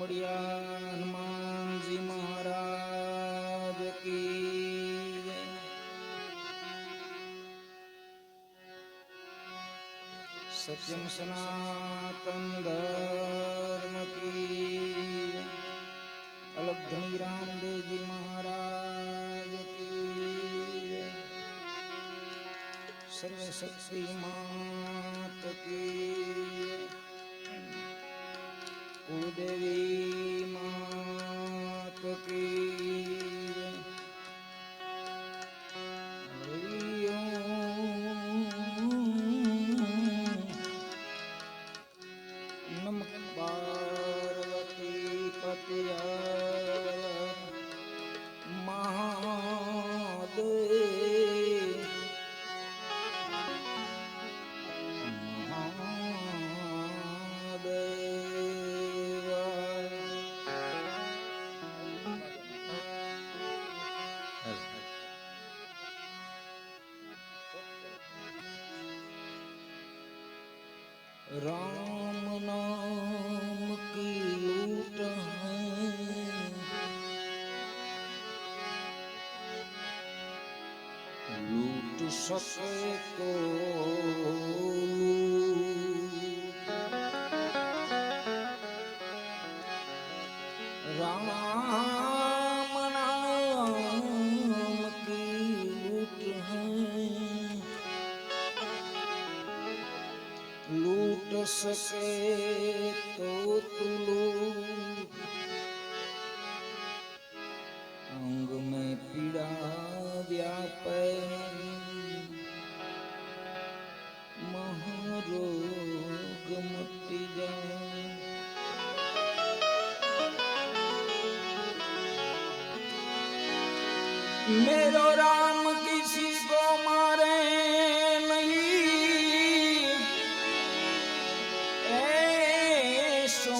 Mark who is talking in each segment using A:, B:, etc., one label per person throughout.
A: મોડિયા હનુમાનજી મહારાજ કી જય। સત્યમ સનાતન ધર્મ કી જય। અલગ ધણી રામદેવજી મહારાજ કી જય। સર્વ શક્તિ માત કી જય। કુળદેવી માત કી જય। હરિ ઓમ નમઃ પાર્વતી પતય મહાદેવ। राम नाम की लूट है, लूट सके तो राम नाम की लूट है, लूट सके तो तू लूट। अंग में पीड़ा व्यापे महारोग मुक्ति जाए। मेरो राम किसी को मारे नहीं, ऐसो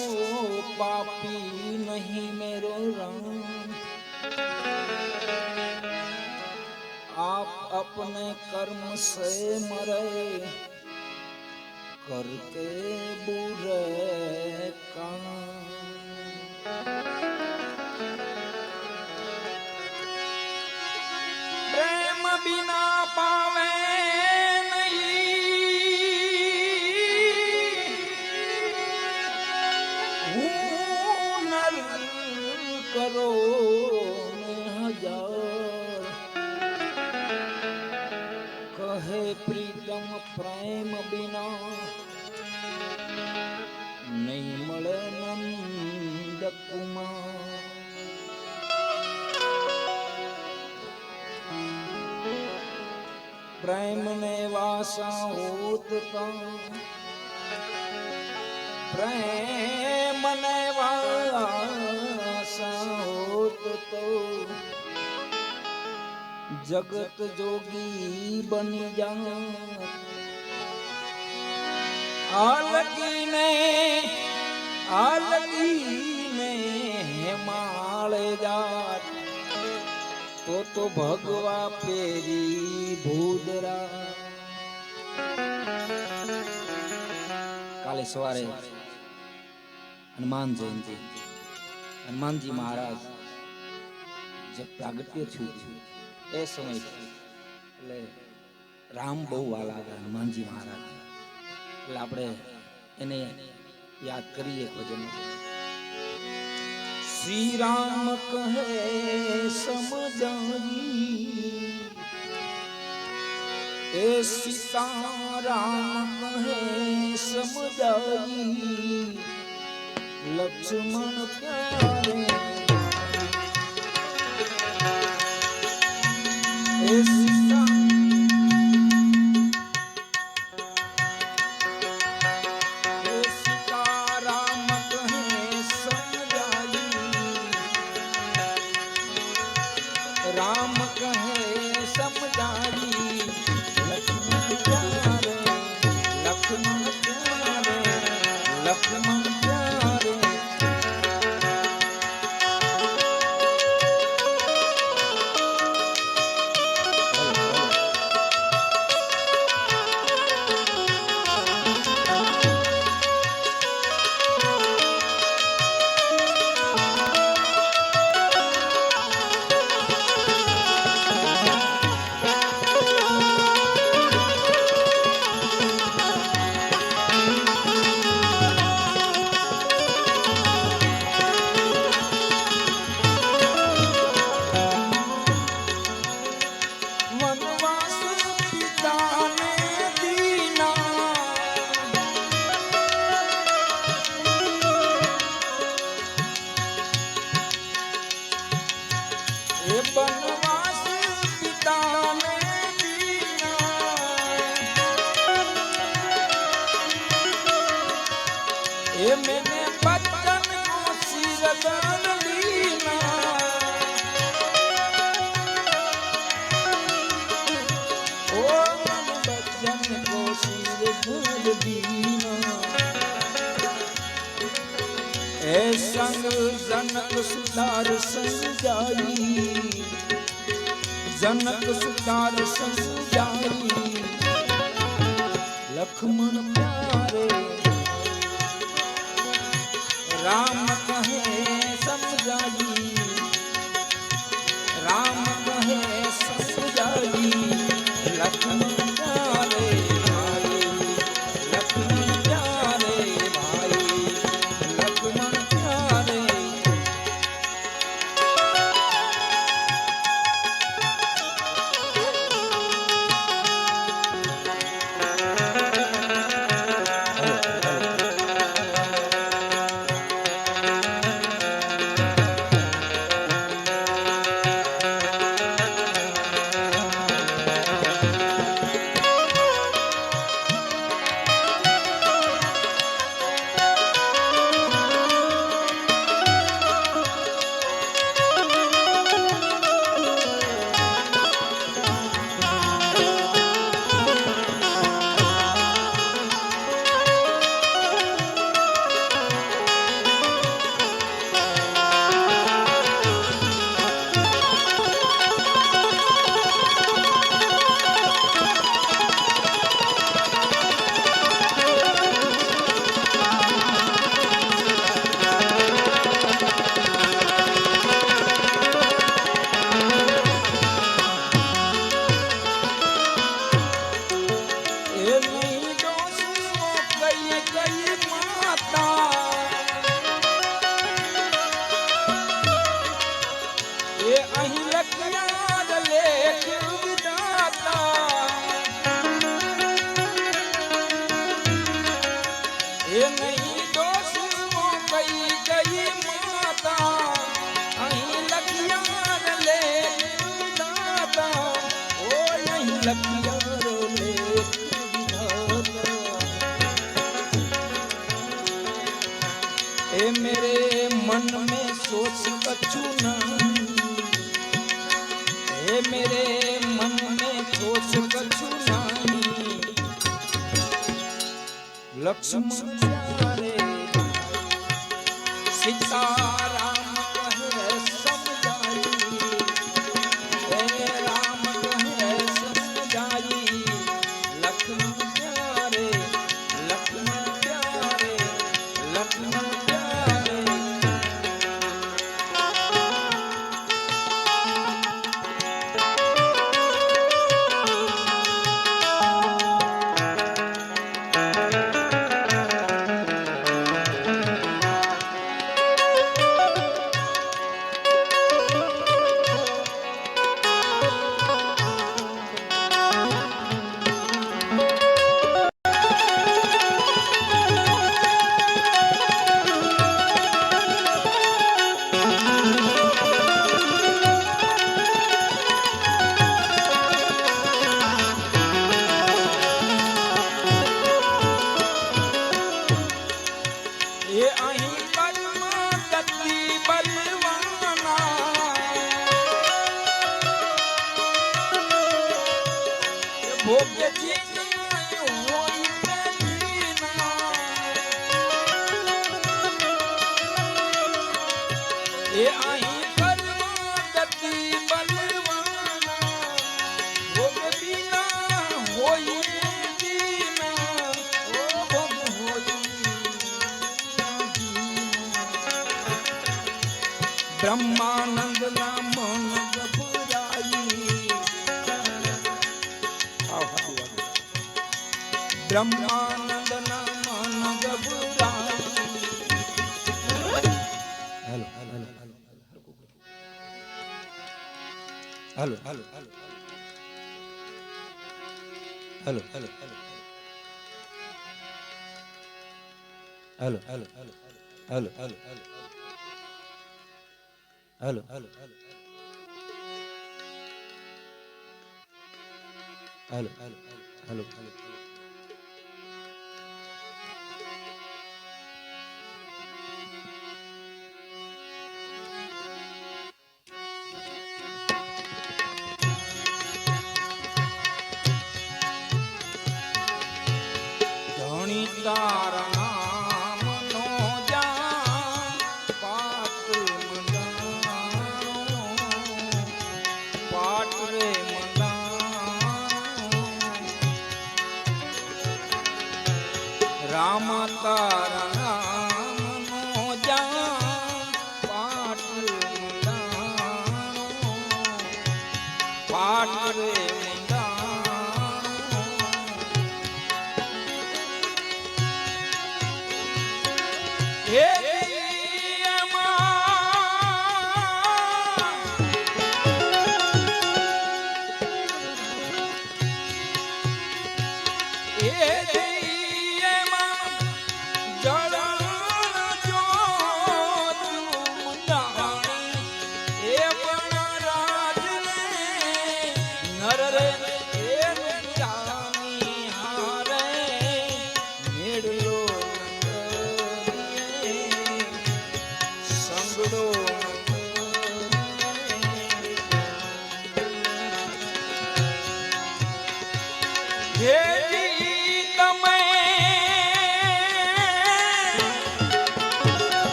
A: पापी नहीं मेरो राम। आप अपने कर्म से मरे करके बुरे काम। प्रेम बिना पावे नहीं, हुनर करो हजार। कहे प्रीतम प्रेम बिना नहीं મળે નંદ કુમાર। प्रेम ने वासा होत ता, प्रेम ने वासा होत तो जगत जोगी बनी जा। आलकी ने हेमाळे जात तो भगवा पेरी भूदरा। काले सवारे हनुमान जयंती, हनुमान जी महाराज जब प्रागट्य थયું એ સમય એટલે રામ બહુ વાલા હતા હનુમાનજી મહારાજ, એટલે આપણે એને યાદ કરીએ ભજન। श्री राम कहे समझाई, ए सीता राम कहे समझाई। लक्ष्मण प्यारे ए सीता राम कहे समझाई। लक्ष्मण प्यारे लक्ष्मण प्यारे लक्ष्मण प्यारे। એ મેને બચન કો સિરદાન લીના ઓ મન બચન કો સિરદાન લીના એ સંગ જનક સુતાર સંગ જાઈ जनक सुतार संजाई लक्ष्मण प्यारे राम कहे समझाई राम कहे समझाई लक्ष्मण प्यारे भाई लक्ष्मण प्यारे भाई लक्ष्मण प्यारे ए मेरे मन में सोच कछु नहीं ए मेरे मन में सोच कछु नहीं लक्ष्मण प्यारे सीताराम कहे समझाई हे राम कहे समझाई लक्ष्मण प्यारे लक्ष्मण प्यारे लक्ष्मण ब्रह्मानंद ना मन घबराई ब्रह्मानंद ना मन घबराई hello hello hello hello hello hello hello hello hello hello hello hello hello hello hello તારા નામનો જાણ પાટ મંડાણો પાટ રે મંડાણો રામ તારા નામનો જાણ પાટ મંડાણો પાટ રે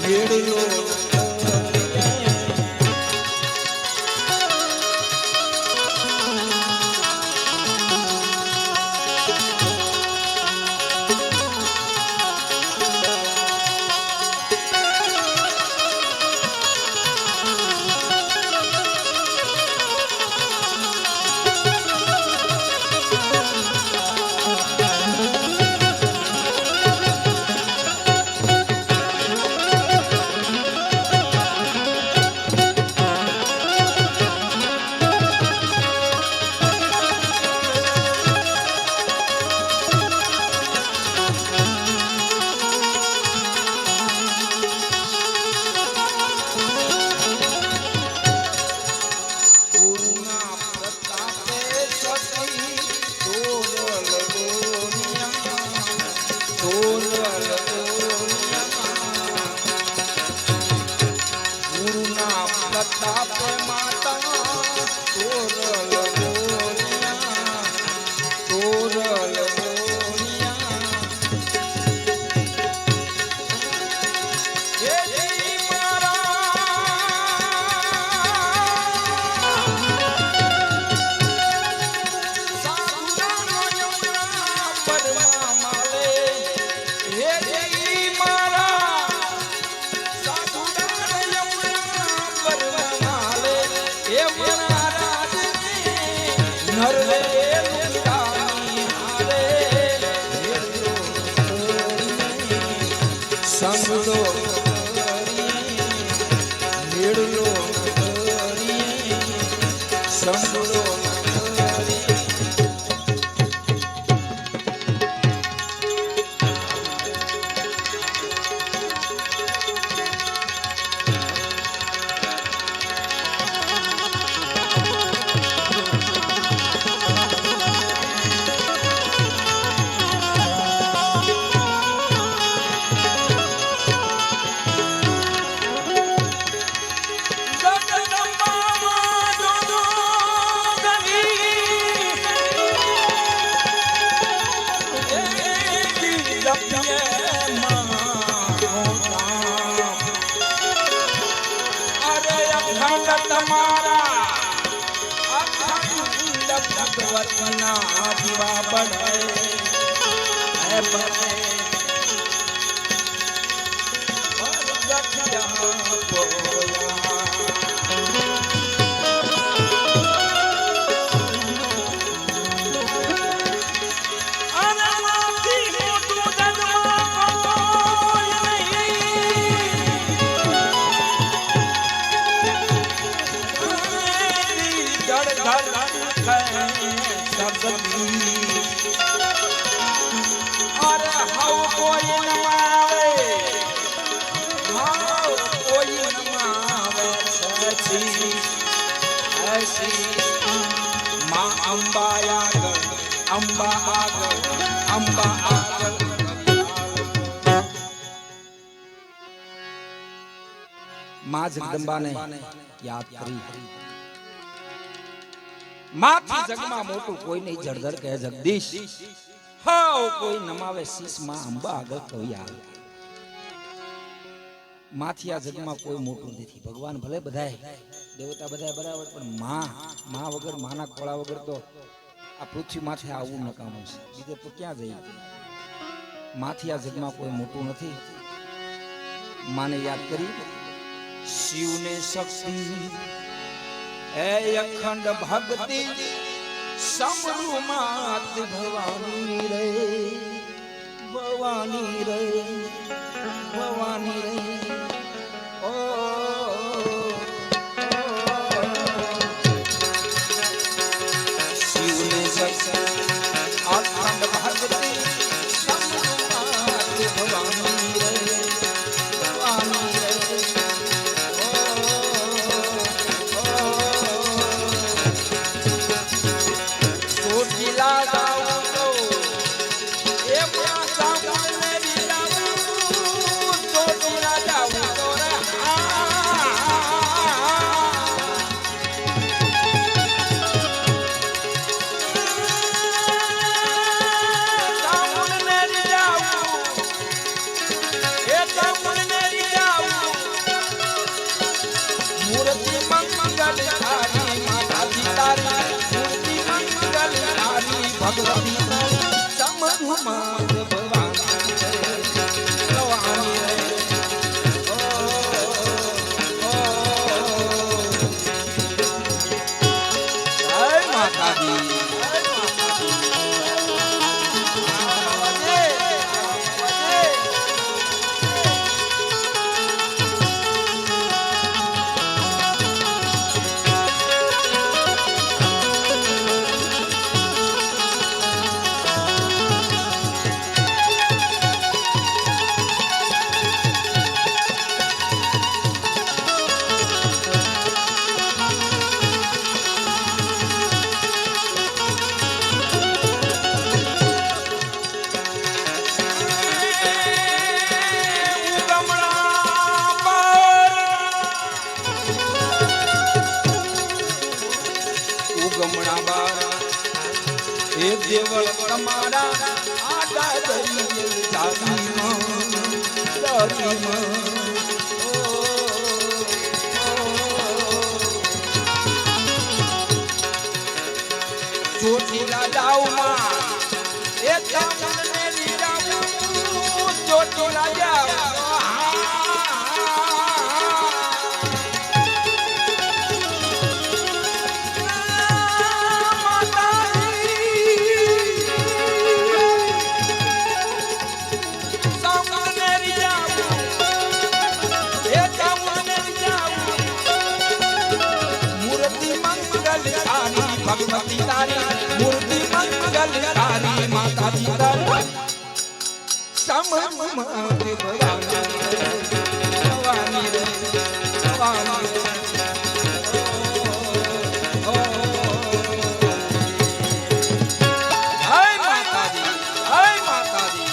A: મેળલો સંગલો મેળલો સંગલો ભગવતના દીવા બળે બળે માં જગદંબાને યાદ કરી માથી જગમાં મોટું કોઈ નહીં જળધર કહે જગદીશ હાઉ કોઈ નમાવે શીશ માં અંબા આગળ કવિ આવે માથી આ જગમાં કોઈ મોટું નથી ભગવાન ભલે બધાય દેવતા બધાય બરાબર પણ માં વગર માના ખોળા વગર તો આ પૃથ્વી માથે આવવું નકામું છે બીજે તો ક્યાં જઈએ માથી આ જગમાં કોઈ મોટું નથી માને યાદ કરી શિવને શક્તિ એ અખંડ ભક્તિ સમરૂ માત ભવાની રે ભવાની રે ભવાની રે ઓ શિવને શક્તિ અખંડ ભક્તિ સમરૂ માત ભવાની રે ભવાની રે Love. ભગવતી સમરૂમાં ભવાની ભવાની રે જય માતાજી દેવળ તમારા આડા દરિયે જાગીમાં ચોટીલા જાઉમાં એ તમને લીરાવું ચોટીલા જાઉં भगवती तारी मूर्ति मंगल तारी माता पिता समरूमां भवानी भवानी रे भवानी जय माताजी जय माताजी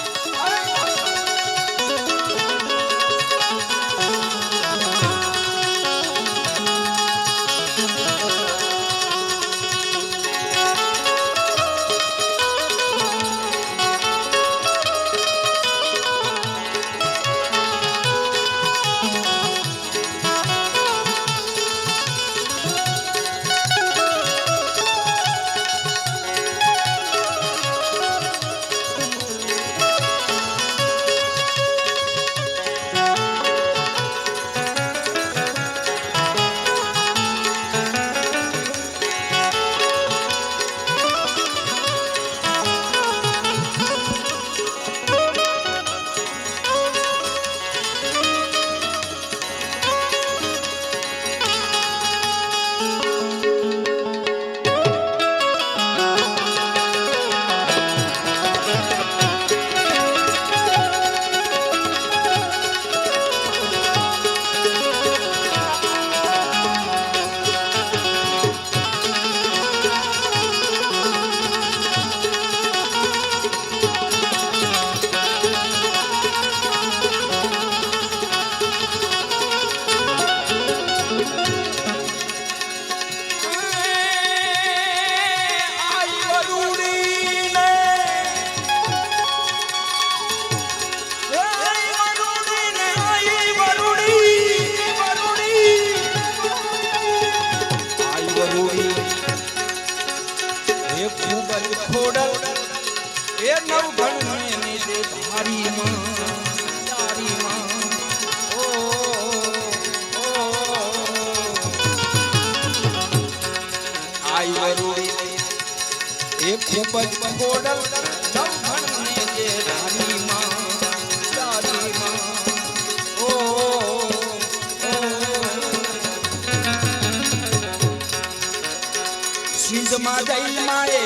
A: સિંધમાં જઈ માએ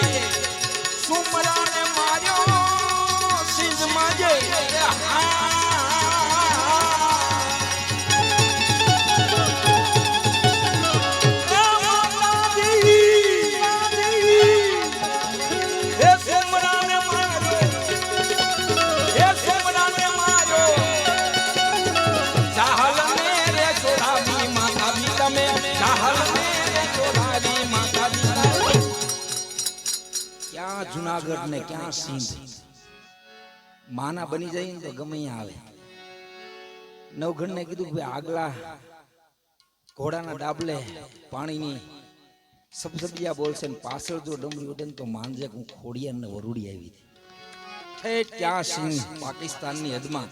A: સુમરાને માર્યો સિંધમાં જઈ જુનાગઢ ને ક્યાં સિંધ માના બની જાય ને તો ગમે આવે નવઘણ ને કીધું કે આગલા ઘોડાના ડાબલે પાણીની સબસબિયા બોલશે ને પાછળ જો ડમરી ઉડે ને તો માનજે હું ખોડિયાર ને વરુડી આવી હતી ઠેઠ ત્યાં સિંહ પાકિસ્તાનની હદમાં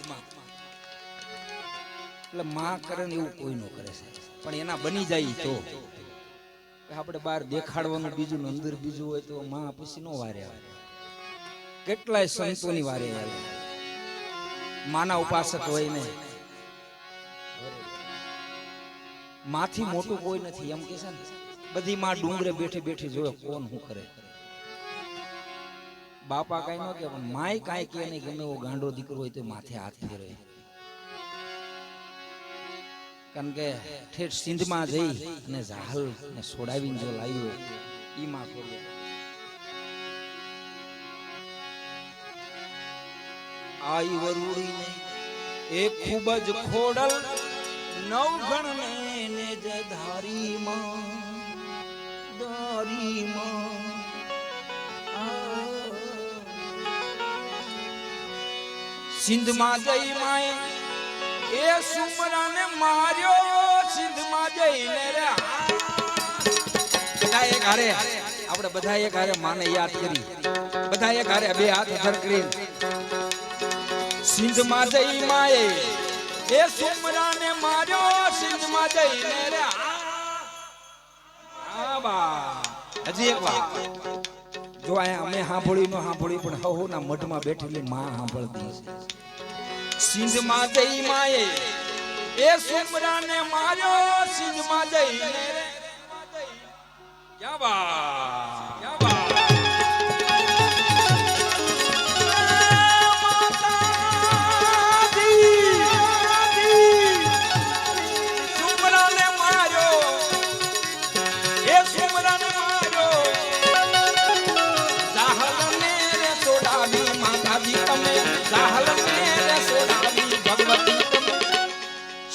A: એટલે માં કરે ને એવું કોઈ નો કરે છે પણ એના બની જાય તો આપણે બહાર દેખાડવાનું બીજું અંદર બીજું હોય તો માં પછી નો વારે આવે કેટલાય સંતોની વારે આવે માના ઉપાસક હોય ને માથી મોટું કોઈ નથી એમ કે છે ને બધી માં ડુંગરે બેઠી બેઠી જોવે કોણ શું કરે બાપા કઈ ન કે પણ માય કાંઈ કે નહીં ગમે એવો ગાંડો દીકરો હોય તો માથે હાથ ફેરવે કારણ કે ઠેઠ સિંધમાં જઈ અને જાહલ ને છોડાવીને જો લાવ્યો ઈ માં ખોડિયાર આઈ વરુડી ને એ ખૂબ જ ખોડલ નવગણ ને જ ધારી માં સિંધમાં જઈ માએ એ સુમરાને માર્યો સિંધમાં જઈને રે બધા એક હારે આપણે બધા એક હારે માને યાદ કરી બધા એક હારે બે હાથ ધર કરી સિંધમાં જઈ માએ એ સુમરાને માર્યો સિંધમાં જઈને રે હજી એક વાત જો આયા અમે સાંભળી નો સાંભળી પણ હો ના મઠમાં બેઠેલી માં સાંભળતી છે સિંધમાં જઈ માએ એ સુમરાને માર્યો સિંધમાં જઈને રે ક્યાં બા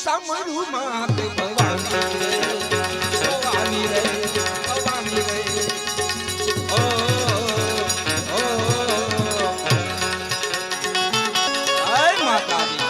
A: સમરૂ માત ભવાની રે ઓ આય માતાજી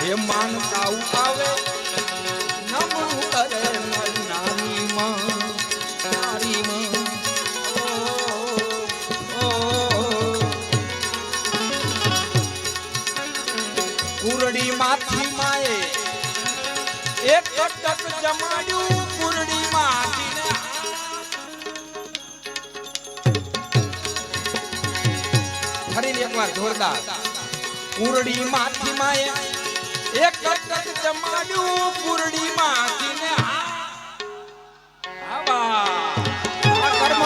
A: એ માનતા આવે નમવું કરે નાની માં કુરડી માથી માએ એક ટક જમાડ્યું કુરડી માથીને ફરી એકવાર જોરદાર કુરડી માથી માએ એક ટક જમાડ્યું કુરડી માથીને આવા કર્મ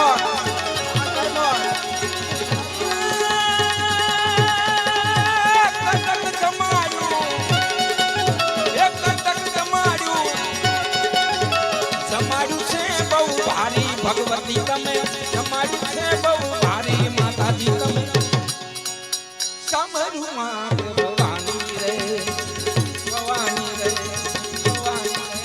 A: ભગવતી તમે જમાડ્યું છે બહુ ભારી માતાજી તમે સમરૂ માત ભવાની રે ભવાની રે ભવાની રે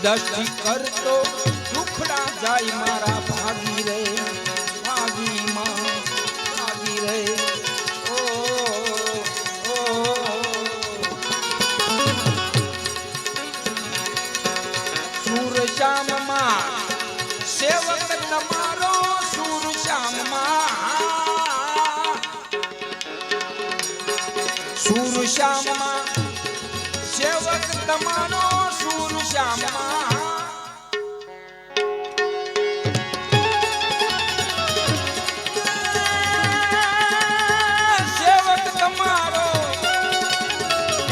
A: દસ્તી કરતો દુખડા જાય મારા ભાગી રે ભાગી માં ભાગી રે ઓ સુર શ્યામ માં સેવક તમારો સુર શ્યામ માં સુર શ્યામ માં સેવક તમારો સુર શ્યામ માં સેવક તમારો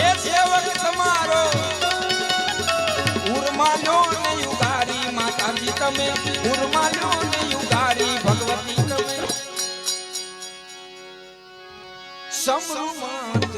A: એ સેવક તમારો ઉર્માલો ને યુગારી માતાજી તમે ઉર્માલો ને યુગારી ભગવતી તમે સમરૂમાત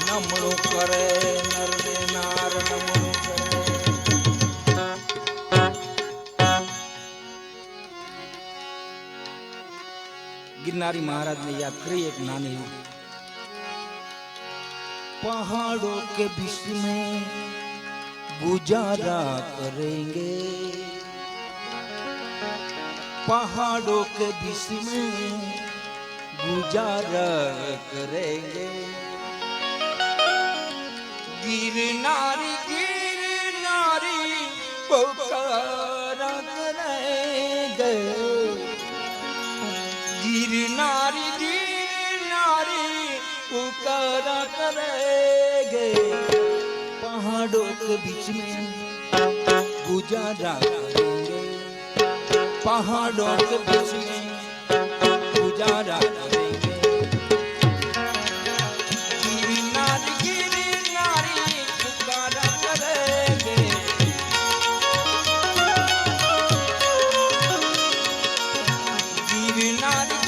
A: નમણું કરે નર ને નાર નમણું કરે गिरनारी महाराज ने याद करी एक नानी पहाड़ों के बीच में गुजारा करेंगे पहाड़ों के बीच में गुजारा करेंगे गिरनारी गिरनारी पुकारा करेंगे गिरनारी गिरनारी पुकारा करेंगे पहाड़ों के बीच में गुजारा करेंगे पहाड़ों के बीच में गुजारा करेंगे गिरनारी गिरनारी पुकारा करेंगे गिरनारी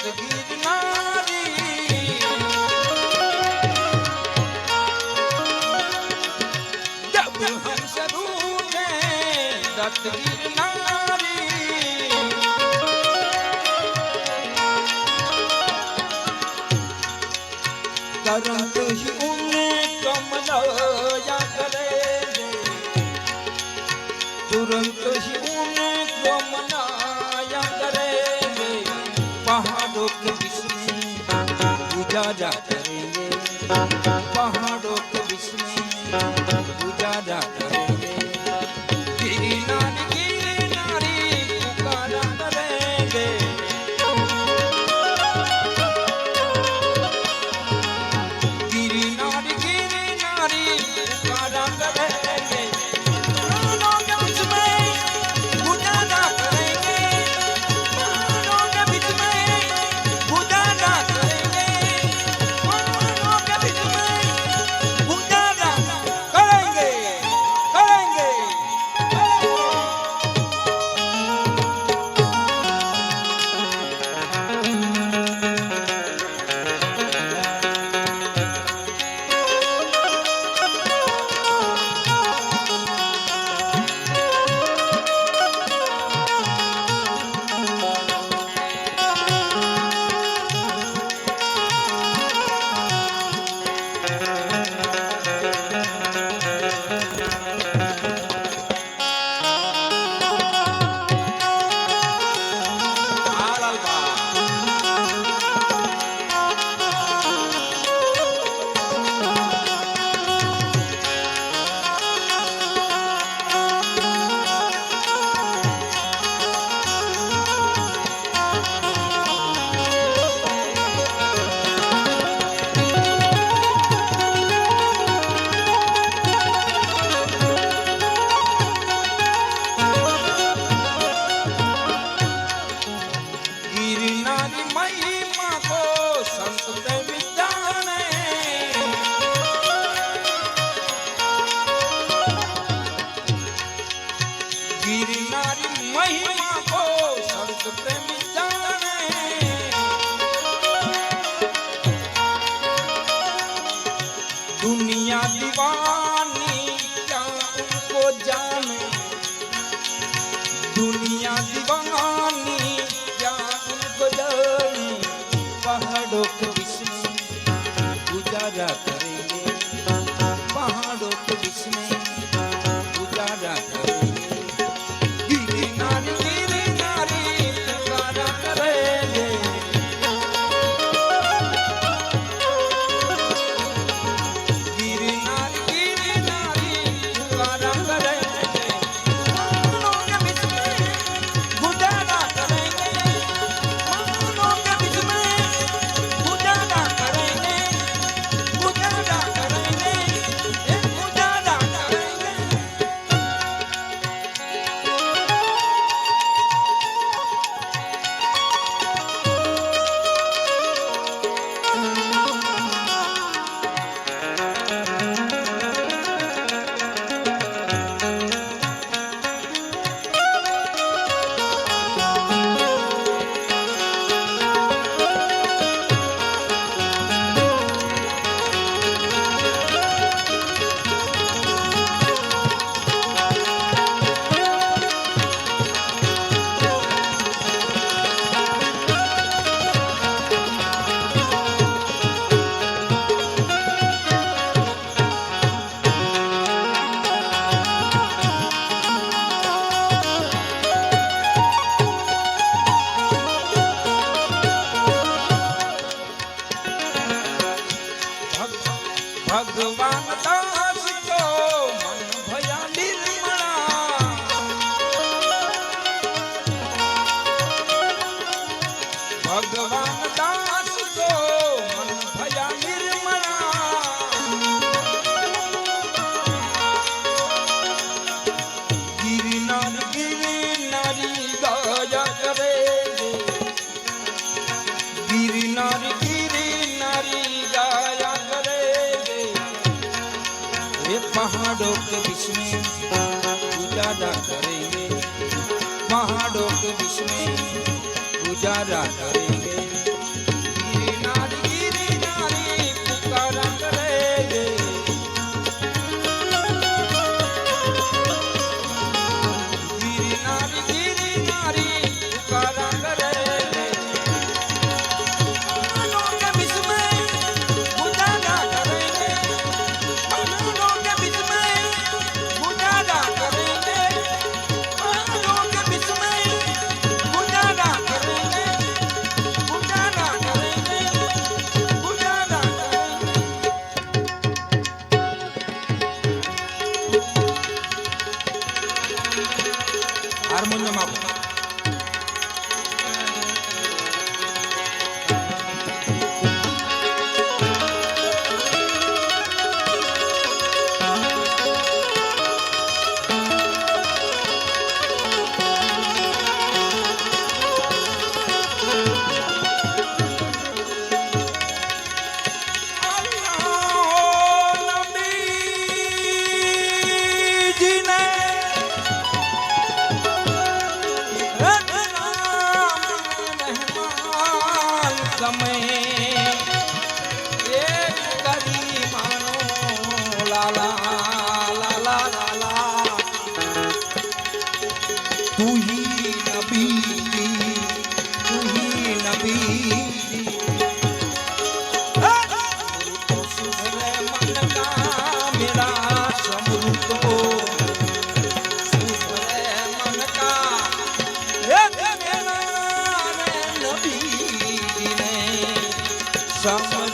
A: दत्त गिरनारी जब हमसे रूठे दत्त गिरनारी तुरंत ही उनको मनाया करेंगे तुरंत ही उनको मनाया करेंगे पहाड़ों के बीच में उजाला करेंगे पहाड़ों के बीच में उजाला करेंगे गिरनारी गिरनारी पुकारा करेंगे गिरनारी गिरनारी पुकारा करेंगे पहाड़ों के बीच में उजाला करेंगे पहाड़ों के बीच में उजाला करेंगे पहाड़ों के बीच में उजाला करेंगे करेंगे गिरनारी महिमा को संत प्रेमी जाने गिरनारी महिमा को संत प्रेमी जाने दुनिया दीवानी क्या उनको जाने दुनिया दीवानी पहाड़ों के बीच में गुजारा करेंगे पहाड़ों के बीच में गुजारा करेंगे गिरनारी गिरनारी पुकारा करेंगे गिरनारी गिरनारी पुकारा करेंगे पहाड़ों के बीच में गुजारा करेंगे पहाड़ों के बीच में उजाला करेंगे उजाला करेंगे उजाला करेंगे भगवान दास को मन भया निर्मला भगवान दास को मन भया निर्मला गिरनारी गिरनारी गाया करेंगे गिरनारी गिरनारी गाया करेंगे ये पहाड़ों के बीच में उजाला करेंगे पहाड़ों के बीच में गुजारा करेंगे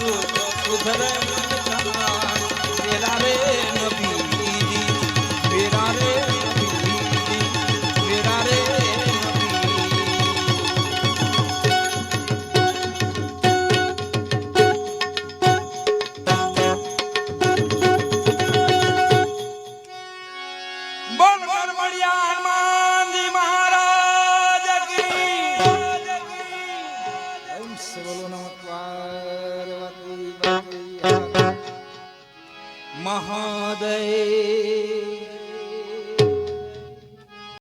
A: સુધરે મેરા રે નબી મેરા રે નબી મેરા રે મહાદેવ